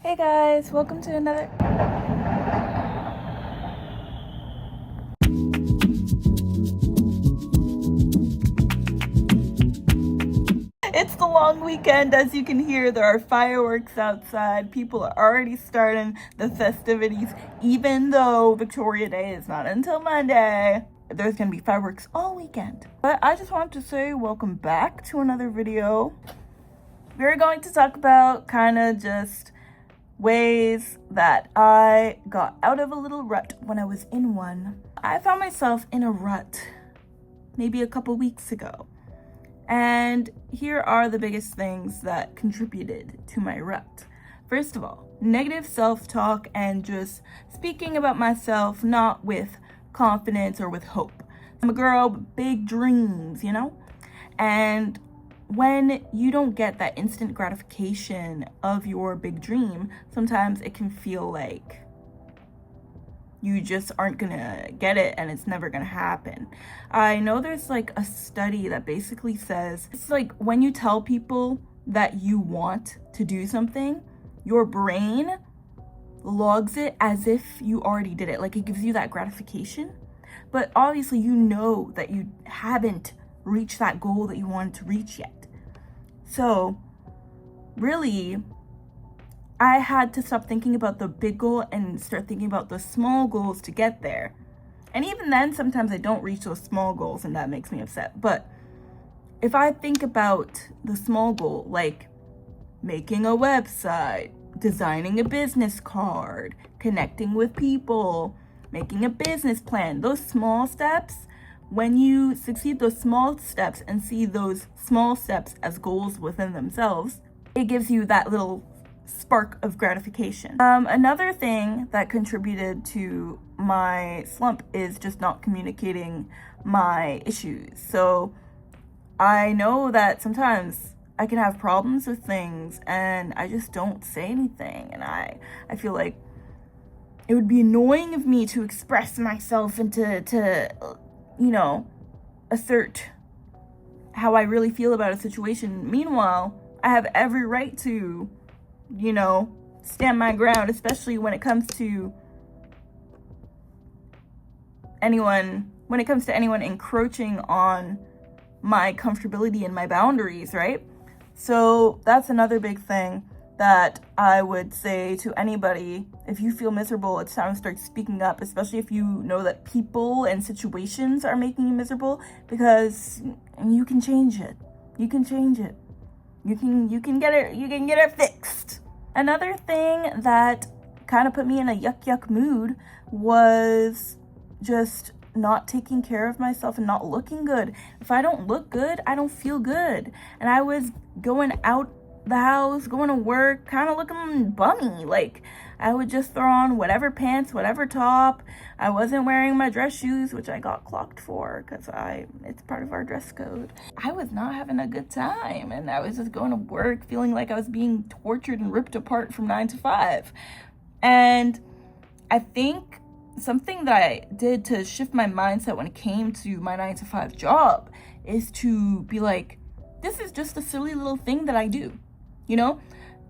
Hey guys, welcome to another. It's the long weekend. As you can hear, there are fireworks outside. People are already starting the festivities, even though Victoria Day is not until Monday. There's gonna be fireworks all weekend. But I just wanted to say welcome back to another video. We're going to talk about kind of just ways that I got out of a little rut when I was in one. I found myself in a rut maybe a couple weeks ago. And here are the biggest things that contributed to my rut. First of all, negative self-talk and just speaking about myself not with confidence or with hope. I'm a girl with big dreams, And when you don't get that instant gratification of your big dream, sometimes it can feel like you just aren't gonna get it and it's never gonna happen. I know there's like a study that basically says it's like when you tell people that you want to do something, your brain logs it as if you already did it. Like it gives you that gratification. But obviously you know that you haven't reached that goal that you wanted to reach yet. So really, I had to stop thinking about the big goal and start thinking about the small goals to get there. And even then, sometimes I don't reach those small goals and that makes me upset. But if I think about the small goal, like making a website, designing a business card, connecting with people, making a business plan, those small steps, when you succeed those small steps and see those small steps as goals within themselves, it gives you that little spark of gratification. Another thing that contributed to my slump is just not communicating my issues. So I know that sometimes I can have problems with things and I just don't say anything. And I feel like it would be annoying of me to express myself and to assert how I really feel about a situation. Meanwhile, I have every right to stand my ground, especially when it comes to anyone encroaching on my comfortability and my boundaries, right? So that's another big thing that I would say to anybody. If you feel miserable, it's time to start speaking up, especially if you know that people and situations are making you miserable, because you can change it. You can change it. You can get it fixed. Another thing that kind of put me in a yuck mood was just not taking care of myself and not looking good. If I don't look good, I don't feel good. And I was going out the house, going to work, kind of looking bummy. Like I would just throw on whatever pants, whatever top. I wasn't wearing my dress shoes, which I got clocked for because it's part of our dress code. I was not having a good time, and I was just going to work feeling like I was being tortured and ripped apart from 9 to 5. And I think something that I did to shift my mindset when it came to my 9 to 5 job is to be like, this is just a silly little thing that I do.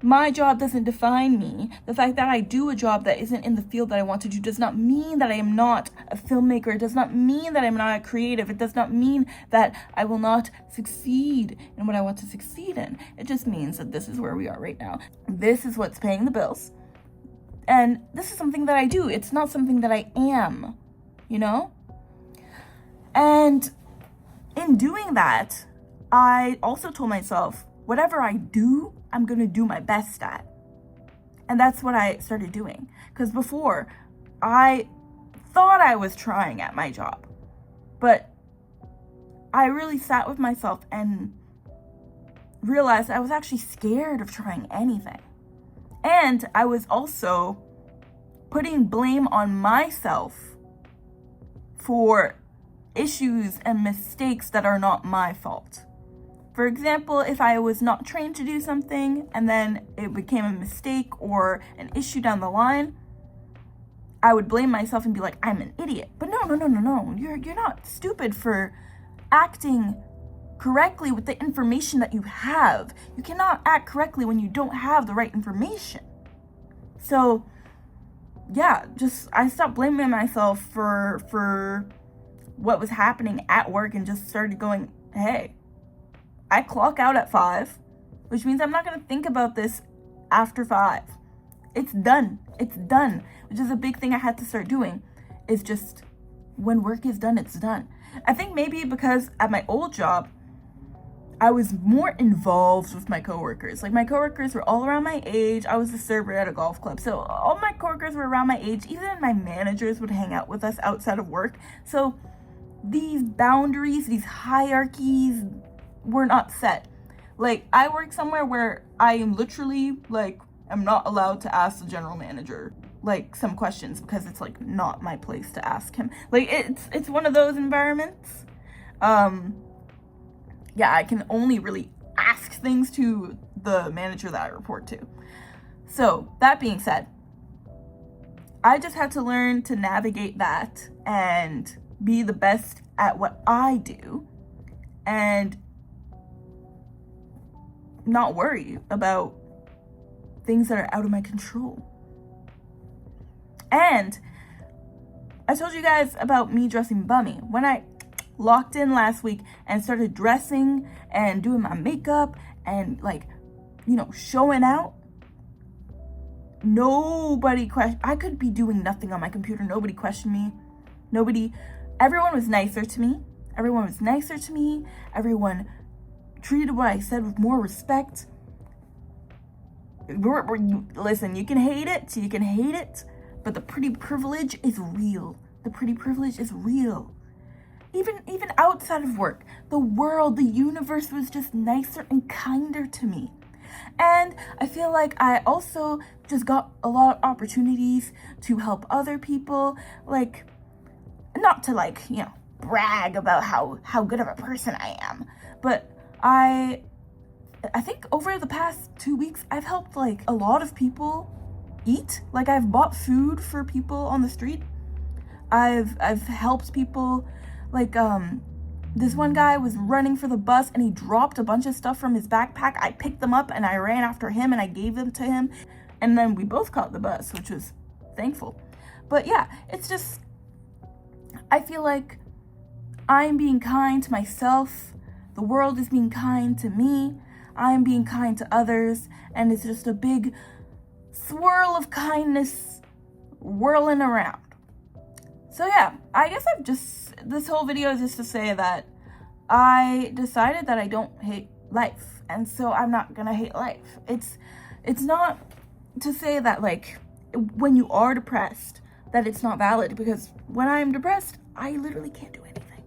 My job doesn't define me. The fact that I do a job that isn't in the field that I want to do does not mean that I am not a filmmaker. It does not mean that I'm not a creative. It does not mean that I will not succeed in what I want to succeed in. It just means that this is where we are right now. This is what's paying the bills. And this is something that I do. It's not something that I am, And in doing that, I also told myself, whatever I do, I'm going to do my best at. And that's what I started doing. Because before, I thought I was trying at my job. But I really sat with myself and realized I was actually scared of trying anything. And I was also putting blame on myself for issues and mistakes that are not my fault. For example, if I was not trained to do something and then it became a mistake or an issue down the line, I would blame myself and be like, I'm an idiot. But no. You're not stupid for acting correctly with the information that you have. You cannot act correctly when you don't have the right information. So yeah, just I stopped blaming myself for what was happening at work and just started going, hey, I clock out at 5, which means I'm not going to think about this after 5. It's done. It's done, which is a big thing I had to start doing, is just when work is done, it's done. I think maybe because at my old job, I was more involved with my coworkers. Like, my coworkers were all around my age. I was a server at a golf club. So all my coworkers were around my age. Even my managers would hang out with us outside of work. So these boundaries, these hierarchies were not set. Like, I work somewhere where I am literally, like, I'm not allowed to ask the general manager, like, some questions because it's, like, not my place to ask him. Like, it's one of those environments. Yeah, I can only really ask things to the manager that I report to. So, that being said, I just had to learn to navigate that and be the best at what I do and not worry about things that are out of my control. And I told you guys about me dressing bummy. When I locked in last week and started dressing and doing my makeup and, like, you know, showing out, nobody questioned. I could be doing nothing on my computer. Nobody questioned me. Everyone was nicer to me. Everyone treated what I said with more respect. Listen, you can hate it, but the pretty privilege is real. Even outside of work, the world, the universe was just nicer and kinder to me. And I feel like I also just got a lot of opportunities to help other people. Like, not to, like, you know, brag about how good of a person I am, but I think over the past 2 weeks, I've helped, like, a lot of people eat. Like, I've bought food for people on the street. I've helped people. Like, this one guy was running for the bus and he dropped a bunch of stuff from his backpack. I picked them up and I ran after him and I gave them to him. And then we both caught the bus, which was thankful. But yeah, it's just, I feel like I'm being kind to myself. The world is being kind to me. I'm being kind to others. And it's just a big swirl of kindness whirling around. So yeah, I guess this whole video is just to say that I decided that I don't hate life. And so I'm not gonna hate life. It's not to say that, like, when you are depressed, that it's not valid. Because when I'm depressed, I literally can't do anything.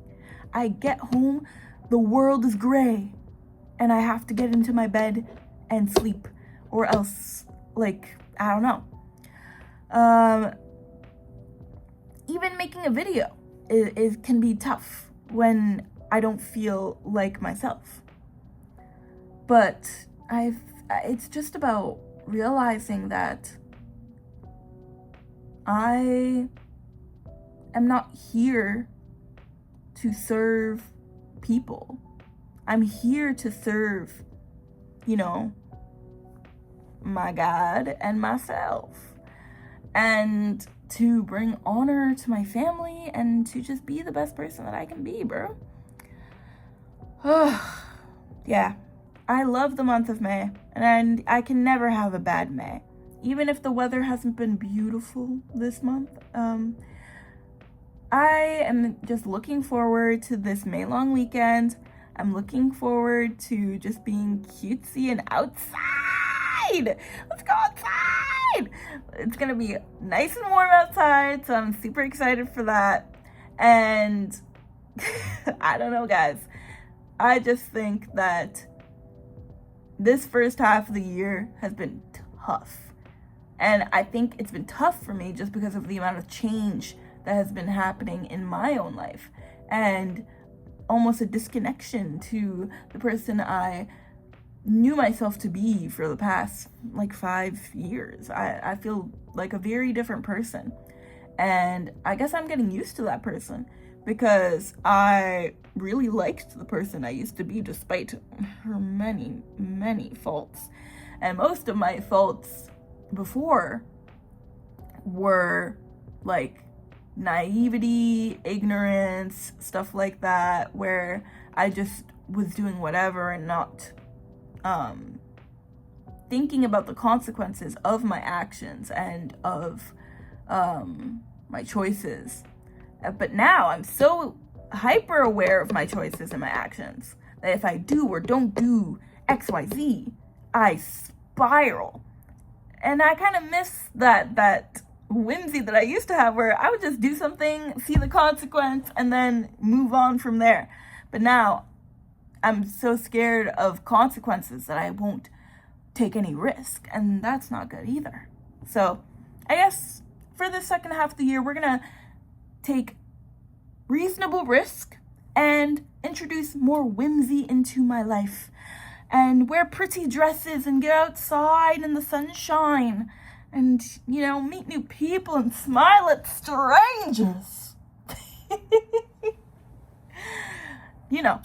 I get home, the world is gray, and I have to get into my bed and sleep. Or else, like, I don't know. Even making a video can be tough when I don't feel like myself. But it's just about realizing that I am not here to serve people. I'm here to serve, you know, my God and myself. And to bring honor to my family and to just be the best person that I can be, bro. Yeah, I love the month of May, and I can never have a bad May. Even if the weather hasn't been beautiful this month, I am just looking forward to this May long weekend. I'm looking forward to just being cutesy and outside. Let's go outside. It's gonna be nice and warm outside, so I'm super excited for that. And I don't know, guys. I just think that this first half of the year has been tough. And I think it's been tough for me just because of the amount of change that has been happening in my own life. And almost a disconnection to the person I knew myself to be for the past, like, 5 years. I feel like a very different person. And I guess I'm getting used to that person because I really liked the person I used to be despite her many, many faults. And most of my faults before were like naivety, ignorance, stuff like that, where I just was doing whatever and not thinking about the consequences of my actions and of my choices. But now I'm so hyper aware of my choices and my actions that if I do or don't do XYZ, I spiral. And I kind of miss that whimsy that I used to have, where I would just do something, see the consequence, and then move on from there. But now I'm so scared of consequences that I won't take any risk, and that's not good either. So I guess for the second half of the year, we're gonna take reasonable risk and introduce more whimsy into my life and wear pretty dresses and get outside in the sunshine and, you know, meet new people and smile at strangers. You know,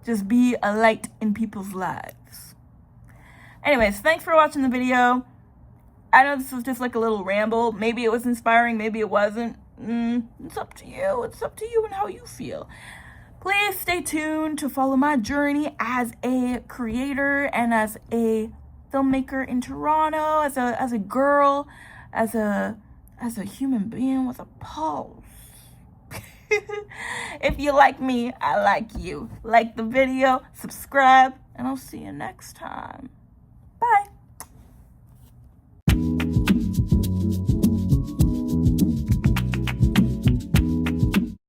just be a light in people's lives. Anyways, thanks for watching the video. I know this was just like a little ramble. Maybe it was inspiring, maybe it wasn't. It's up to you. It's up to you and how you feel. Please stay tuned to follow my journey as a creator and as a filmmaker in Toronto, as a girl, as a human being with a pulse. If you like me, I like you. Like the video, subscribe, and I'll see you next time. Bye.